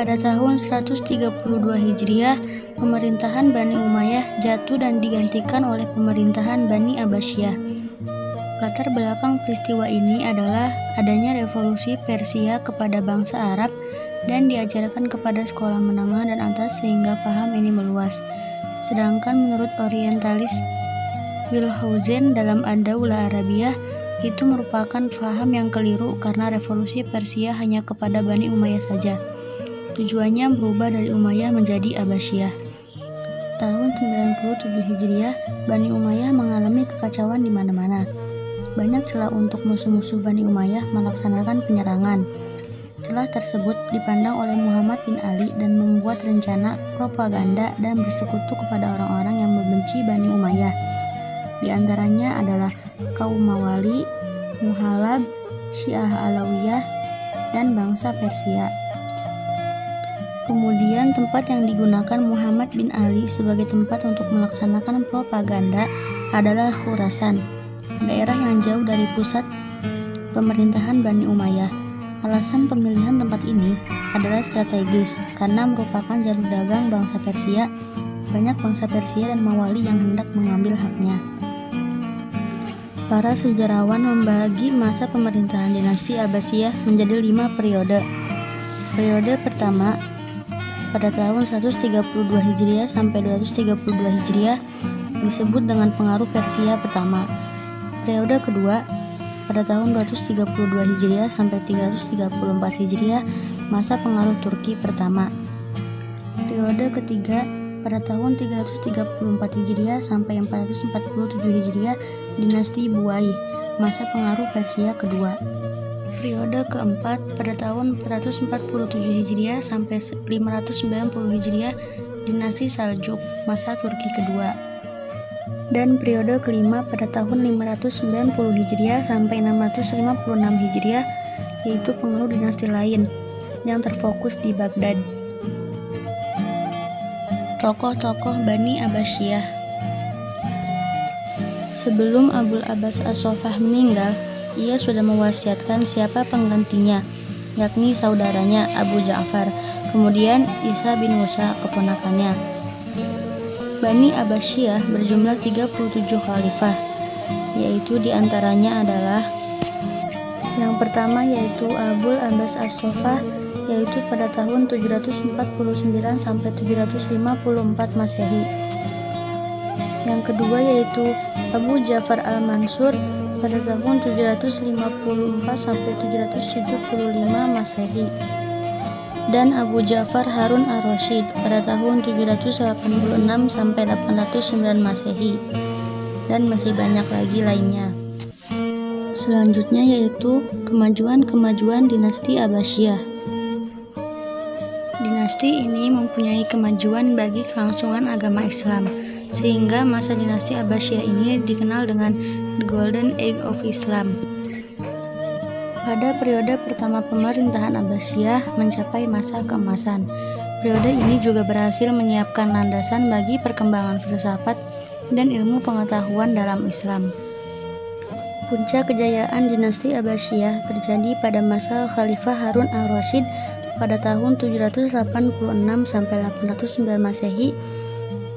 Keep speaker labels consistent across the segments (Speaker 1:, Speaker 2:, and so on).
Speaker 1: Pada tahun 132 Hijriah, pemerintahan Bani Umayyah jatuh dan digantikan oleh pemerintahan Bani Abbasiyah. Latar belakang peristiwa ini adalah adanya revolusi Persia kepada bangsa Arab dan diajarkan kepada sekolah menengah dan atas sehingga paham ini meluas. Sedangkan menurut orientalis Wellhausen dalam Ad-Daulah Arabiyah, itu merupakan paham yang keliru karena revolusi Persia hanya kepada Bani Umayyah saja. Tujuannya berubah dari Umayyah menjadi Abbasiyah. Tahun 97 Hijriah, Bani Umayyah mengalami kekacauan di mana-mana. Banyak celah untuk musuh-musuh Bani Umayyah melaksanakan penyerangan. Celah tersebut dipandang oleh Muhammad bin Ali dan membuat rencana propaganda dan bersekutu kepada orang-orang yang membenci Bani Umayyah. Di antaranya adalah kaum Mawali, Muhalab, Syiah Alawiyah, dan bangsa Persia. Kemudian tempat yang digunakan Muhammad bin Ali sebagai tempat untuk melaksanakan propaganda adalah Khurasan, daerah yang jauh dari pusat pemerintahan Bani Umayyah. Alasan pemilihan tempat ini adalah strategis karena merupakan jalur dagang bangsa Persia. Banyak bangsa Persia dan Mawali yang hendak mengambil haknya. Para sejarawan membagi masa pemerintahan dinasti Abbasiyah menjadi 5 periode. Periode pertama pada tahun 132 Hijriah sampai 232 Hijriah disebut dengan pengaruh Persia pertama. Periode kedua pada tahun 232 Hijriah sampai 334 Hijriah, masa pengaruh Turki pertama. Periode ketiga pada tahun 334 Hijriah sampai 447 Hijriah, dinasti Buwai, masa pengaruh Persia kedua. Periode keempat pada tahun 447 Hijriah sampai 590 Hijriah, dinasti Saljuk, masa Turki kedua. Dan periode kelima pada tahun 590 Hijriah sampai 656 Hijriah, yaitu pengaruh dinasti lain yang terfokus di Baghdad. Tokoh-tokoh Bani Abbasiyah. Sebelum Abul Abbas As-Saffah meninggal, ia sudah mewasiatkan siapa penggantinya, yakni saudaranya Abu Ja'far, kemudian Isa bin Musa keponakannya. Bani Abbasiyah berjumlah 37 khalifah, yaitu diantaranya adalah yang pertama yaitu Abul Abbas As-Saffah, yaitu pada tahun 749 sampai 754 Masehi. Yang kedua yaitu Abu Ja'far Al-Mansur pada tahun 754 sampai 775 Masehi. Dan Abu Ja'far Harun Ar-Rasyid pada tahun 786 sampai 809 Masehi. Dan masih banyak lagi lainnya. Selanjutnya yaitu kemajuan-kemajuan dinasti Abbasiyah. Dinasti ini mempunyai kemajuan bagi kelangsungan agama Islam, sehingga masa dinasti Abbasiyah ini dikenal dengan The Golden Age of Islam. Pada periode pertama pemerintahan Abbasiyah mencapai masa keemasan. Periode ini juga berhasil menyiapkan landasan bagi perkembangan filsafat dan ilmu pengetahuan dalam Islam. Puncak kejayaan dinasti Abbasiyah terjadi pada masa Khalifah Harun Ar-Rasyid pada tahun 786 sampai 809 Masehi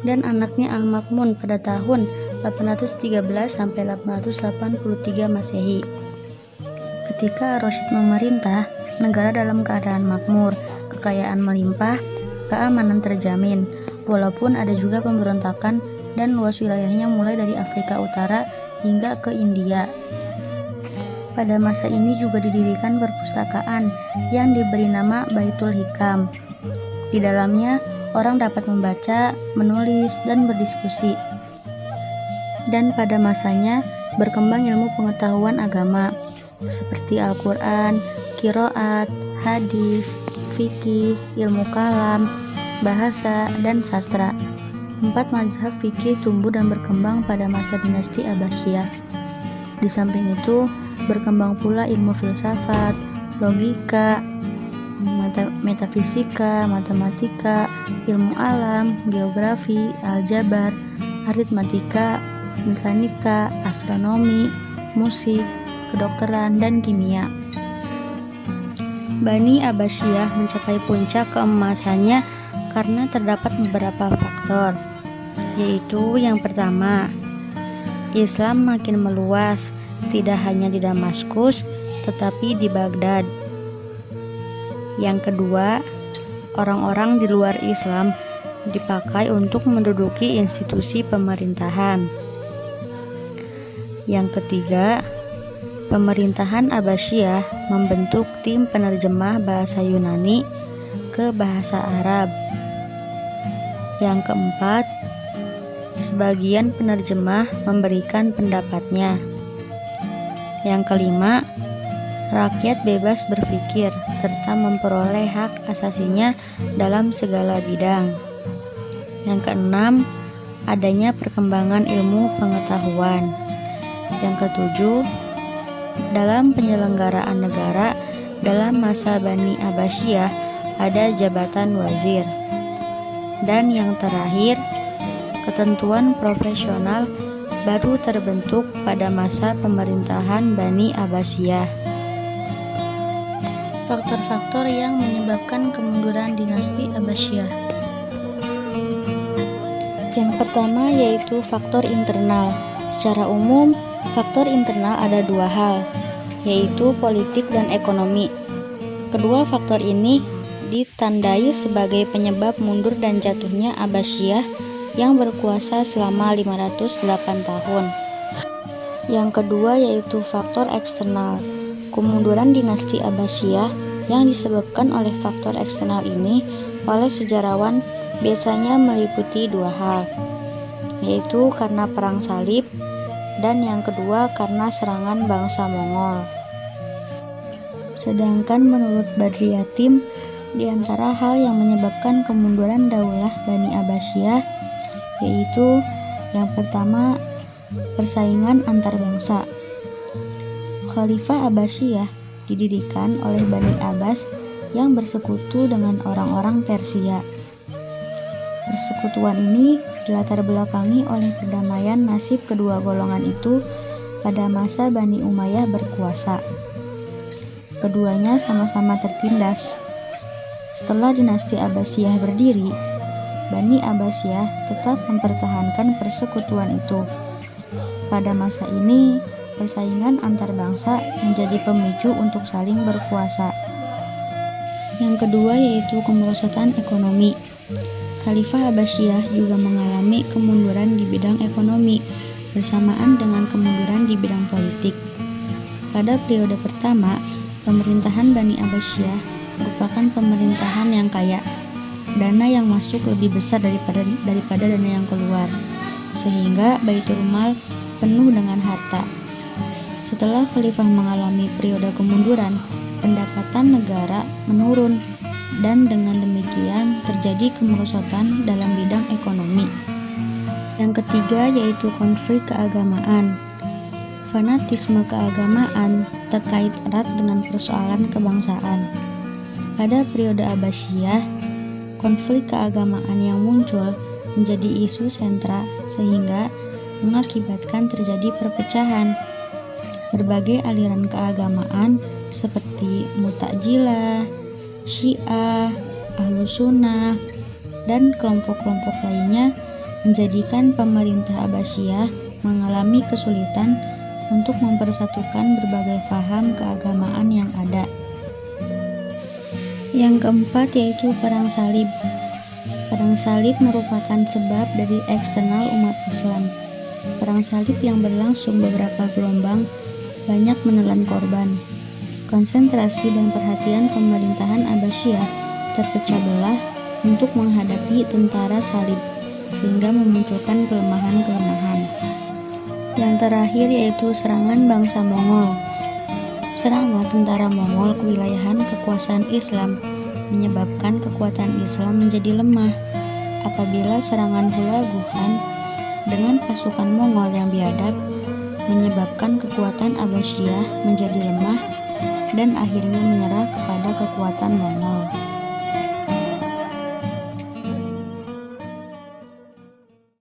Speaker 1: dan anaknya Al-Ma'mun pada tahun 813 sampai 883 Masehi. Ketika Ar-Rasyid memerintah, negara dalam keadaan makmur, kekayaan melimpah, keamanan terjamin, walaupun ada juga pemberontakan dan luas wilayahnya mulai dari Afrika Utara hingga ke India. Pada masa ini juga didirikan perpustakaan yang diberi nama Baitul Hikam. Di dalamnya, orang dapat membaca, menulis, dan berdiskusi. Dan pada masanya, berkembang ilmu pengetahuan agama, seperti Al-Quran, Qiraat, hadis, fikih, ilmu kalam, bahasa, dan sastra. 4 mazhab fikih tumbuh dan berkembang pada masa dinasti Abbasiyah. Di samping itu, berkembang pula ilmu filsafat, logika, metafisika, matematika, ilmu alam, geografi, aljabar, aritmatika, mekanika, astronomi, musik, kedokteran, dan kimia. Bani Abbasiyah mencapai puncak keemasannya karena terdapat beberapa faktor, yaitu yang pertama, Islam makin meluas, tidak hanya di Damaskus, tetapi di Baghdad. Yang kedua, orang-orang di luar Islam dipakai untuk menduduki institusi pemerintahan. Yang ketiga, pemerintahan Abbasiyah membentuk tim penerjemah bahasa Yunani ke bahasa Arab. Yang keempat, sebagian penerjemah memberikan pendapatnya. Yang kelima, rakyat bebas berpikir serta memperoleh hak asasinya dalam segala bidang. Yang keenam, adanya perkembangan ilmu pengetahuan. Yang ketujuh, dalam penyelenggaraan negara dalam masa Bani Abbasiyah ada jabatan wazir. Dan yang terakhir, ketentuan profesional baru terbentuk pada masa pemerintahan Bani Abbasiyah. Faktor-faktor yang menyebabkan kemunduran dinasti Abbasiyah. Yang pertama yaitu faktor internal. Secara umum, faktor internal ada dua hal, yaitu politik dan ekonomi. Kedua faktor ini ditandai sebagai penyebab mundur dan jatuhnya Abbasiyah yang berkuasa selama 508 tahun. Yang kedua yaitu faktor eksternal. Kemunduran dinasti Abbasiyah yang disebabkan oleh faktor eksternal ini oleh sejarawan biasanya meliputi dua hal, yaitu karena perang salib dan yang kedua karena serangan bangsa Mongol. Sedangkan menurut Badri Yatim, di antara hal yang menyebabkan kemunduran daulah Bani Abbasiyah yaitu yang pertama, persaingan antar bangsa. Khalifah Abbasiyah didirikan oleh Bani Abbas yang bersekutu dengan orang-orang Persia. Persekutuan ini dilatar belakangi oleh perdamaian nasib kedua golongan itu pada masa Bani Umayyah berkuasa. Keduanya sama-sama tertindas. Setelah dinasti Abbasiyah berdiri, Bani Abbasiyah tetap mempertahankan persekutuan itu. Pada masa ini, persaingan antar bangsa menjadi pemicu untuk saling berkuasa. Yang kedua yaitu kemerosotan ekonomi. Khalifah Abbasiyah juga mengalami kemunduran di bidang ekonomi bersamaan dengan kemunduran di bidang politik. Pada periode pertama, pemerintahan Bani Abbasiyah merupakan pemerintahan yang kaya. Dana yang masuk lebih besar daripada dana yang keluar, sehingga Baitul Mal penuh dengan harta. Setelah Khalifah mengalami periode kemunduran, pendapatan negara menurun dan dengan demikian terjadi kemerosotan dalam bidang ekonomi. Yang ketiga yaitu konflik keagamaan. Fanatisme keagamaan terkait erat dengan persoalan kebangsaan. Pada periode Abbasiyah, konflik keagamaan yang muncul menjadi isu sentra sehingga mengakibatkan terjadi perpecahan. Berbagai aliran keagamaan seperti Mu'tazilah, Syiah, Ahlus Sunnah, dan kelompok-kelompok lainnya menjadikan pemerintah Abbasiyah mengalami kesulitan untuk mempersatukan berbagai paham keagamaan yang ada. Yang keempat yaitu perang salib. Perang salib merupakan sebab dari eksternal umat Islam. Perang salib yang berlangsung beberapa gelombang banyak menelan korban. Konsentrasi dan perhatian pemerintahan Abbasiyah terpecah belah untuk menghadapi tentara salib, sehingga memunculkan kelemahan-kelemahan. Yang terakhir yaitu serangan bangsa Mongol. Serangan tentara Mongol ke wilayahan kekuasaan Islam menyebabkan kekuatan Islam menjadi lemah. Apabila serangan Hulagu Khan dengan pasukan Mongol yang biadab menyebabkan kekuatan Abbasiyah menjadi lemah dan akhirnya menyerah kepada kekuatan Mongol.